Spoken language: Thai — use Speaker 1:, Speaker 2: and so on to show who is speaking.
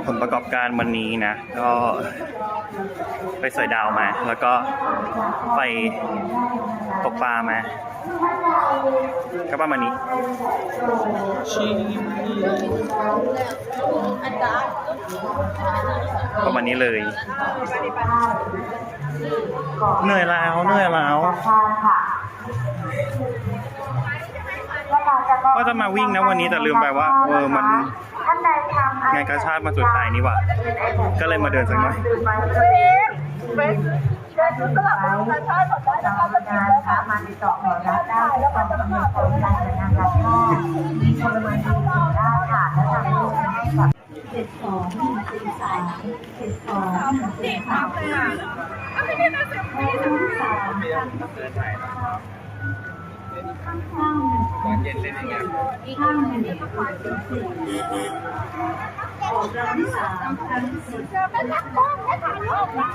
Speaker 1: ผลประกอบการวันนี้นะก็ไปสอยดาวมา แล้วก็ไปตกปลามาก็ประมาณนี้ประมาณนี้เลยเหนื่อยแล้วว่าจะมาวิ่งนะวันนี้แต่ลืมไปว่ามันงานกาชาดมาสุดท้ายนี่หว่าก็เลยมาเดินสักหน่อย
Speaker 2: มาติดต่อขอรับได้และความสำเร็จของการจัดงานกาชาดมีพลเมืองดีได้ค่ะและทำให้กับ
Speaker 1: ตอนเย็นเล่นยังไง